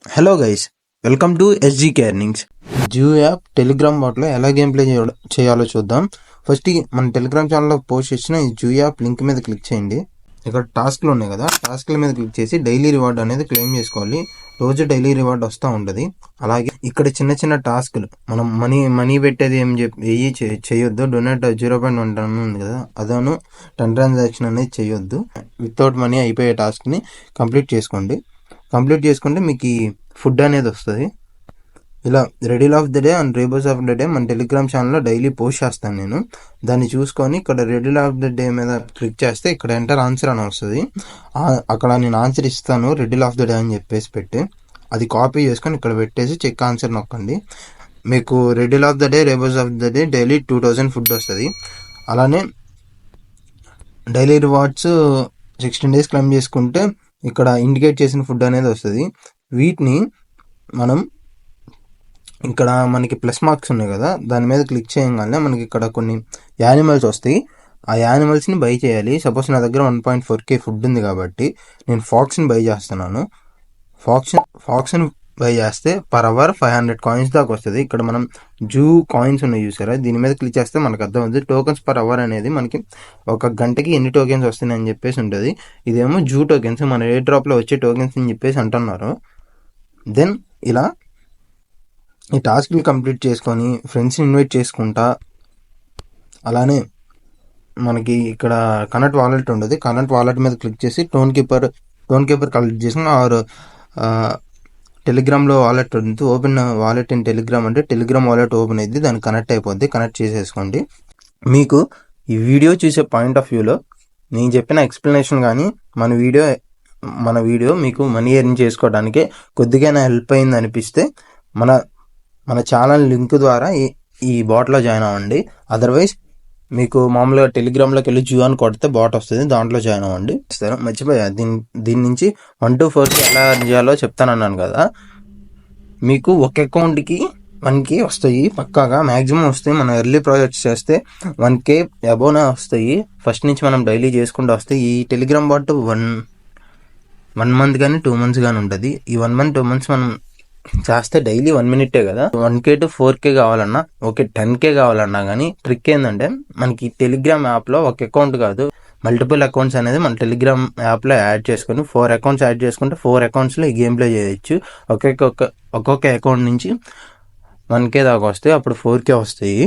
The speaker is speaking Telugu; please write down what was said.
Hello guys, welcome to SGK earnings. Jio app Telegram బాట్లో ఎలా గేమ్ ప్లే చేయాలో చూద్దాం. ఫస్ట్ మన టెలిగ్రామ్ ఛానల్లో పోస్ట్ చేసిన ఈ జియో యాప్ లింక్ మీద క్లిక్ చేయండి. ఇక్కడ టాస్క్లు ఉన్నాయి కదా, టాస్క్ల మీద క్లిక్ చేసి డైలీ రివార్డ్ అనేది క్లెయిమ్ చేసుకోవాలి. రోజు డైలీ రివార్డ్ వస్తూ ఉంటుంది. అలాగే ఇక్కడ చిన్న చిన్న టాస్క్లు మనం మనీ పెట్టేది ఏం చేయొద్దు. డొనేట్ 0.1 ఉంది కదా, అదను 10 ట్రాన్సాక్షన్ అనేది చేయొద్దు. వితౌట్ మనీ అయిపోయే టాస్క్ని కంప్లీట్ చేసుకుంటే మీకు ఈ ఫుడ్ అనేది వస్తుంది. ఇలా riddle of the day and rebus of the day మన టెలిగ్రామ్ ఛానల్లో డైలీ పోస్ట్ చేస్తాను నేను. దాన్ని చూసుకొని ఇక్కడ రెడీల్ ఆఫ్ ద డే మీద క్లిక్ చేస్తే ఇక్కడ ఎంటర్ ఆన్సర్ అని వస్తుంది. అక్కడ నేను ఆన్సర్ ఇస్తాను రెడీల్ ఆఫ్ ద డే అని చెప్పేసి పెట్టి అది కాపీ చేసుకొని ఇక్కడ పెట్టేసి చెక్ ఆన్సర్ నొక్కండి. మీకు riddle of the day rebus of the day daily 2000 food వస్తుంది. అలానే డైలీ రివార్డ్స్ 16 days క్లెయిమ్ చేసుకుంటే ఇక్కడ ఇండికేట్ చేసిన ఫుడ్ అనేది వస్తుంది. వీటిని మనం ఇక్కడ మనకి ప్లస్ మార్క్స్ ఉన్నాయి కదా, దాని మీద క్లిక్ చేయగానే మనకి ఇక్కడ కొన్ని యానిమల్స్ వస్తాయి. ఆ యానిమల్స్ని బై చేయాలి. సపోజ్ నా దగ్గర 1.4K ఫుడ్ ఉంది కాబట్టి నేను ఫాక్స్ని బై చేస్తున్నాను. ఫాక్స్ని బై చేస్తే పర్ అవర్ 500 కాయిన్స్ దాకా వస్తుంది. ఇక్కడ మనం జూ కాయిన్స్ ఉన్నాయి చూసారా, దీని మీద క్లిక్ చేస్తే మనకు అర్థమవుతుంది. టోకెన్స్ పర్ అవర్ అనేది మనకి ఒక గంటకి ఎన్ని టోకెన్స్ వస్తున్నాయి అని చెప్పేసి ఉంటుంది. ఇదేమో జూ టోకెన్స్, మన ఎయిర్ డ్రాప్లో వచ్చే టోకెన్స్ అని చెప్పేసి అంటున్నారు. దెన్ ఇలా ఈ టాస్క్లు కంప్లీట్ చేసుకొని ఫ్రెండ్స్ని ఇన్వైట్ చేసుకుంటా. అలానే మనకి ఇక్కడ కనెక్ట్ వాలెట్ ఉండదు. కనెక్ట్ వాలెట్ మీద క్లిక్ చేసి టోన్ కీపర్ కలెక్ట్ చేసుకుని ఆర్ టెలిగ్రామ్లో వాలెట్ ఉంటుంది. ఓపెన్ వాలెట్ ఇన్ టెలిగ్రామ్ అంటే టెలిగ్రామ్ వాలెట్ ఓపెన్ అయింది, దానికి కనెక్ట్ అయిపోద్ది. కనెక్ట్ చేసేసుకోండి. మీకు ఈ వీడియో చూసే పాయింట్ ఆఫ్ వ్యూలో నేను చెప్పిన ఎక్స్ప్లెనేషన్ కానీ మన వీడియో మీకు మనీ ఎర్న్ చేసుకోవడానికి కొద్దిగా హెల్ప్ అయింది అనిపిస్తే మన ఛానల్ లింక్ ద్వారా ఈ బాట్లో జాయిన్ అవ్వండి. అదర్వైజ్ మీకు మామూలుగా టెలిగ్రామ్లోకి వెళ్ళి జియో అని కొడితే బాట్ వస్తుంది, దాంట్లో జాయిన్ అవ్వండి. మర్చిపోయా, దీని నుంచి 1 to 4K ఎలా ఎర్న్ చేయాలో చెప్తానన్నాను కదా. మీకు ఒక అకౌంట్కి 1K వస్తాయి పక్కాగా, మ్యాక్సిమం వస్తాయి. మనం ఎర్లీ ప్రాజెక్ట్స్ చేస్తే 1K అబోనే వస్తాయి. ఫస్ట్ నుంచి మనం డైలీ చేసుకుంటూ వస్తాయి. ఈ టెలిగ్రామ్ బాట్ 1 month కానీ 2 months కానీ ఉంటుంది. ఈ 1 month 2 months మనం చేస్తే డైలీ 1 minute కదా. 1K to 4K కావాలన్నా, ఓకే 10K కావాలన్నా కానీ ట్రిక్ ఏంటంటే మనకి టెలిగ్రామ్ యాప్లో ఒక అకౌంట్ కాదు, మల్టిపుల్ అకౌంట్స్ అనేది మన టెలిగ్రామ్ యాప్లో యాడ్ చేసుకొని 4 accounts యాడ్ చేసుకుంటే 4 accountsలో ఈ గేమ్ ప్లే చేయొచ్చు. ఒక్కొక్క అకౌంట్ నుంచి 1K దాకా వస్తాయి, అప్పుడు 4K వస్తాయి.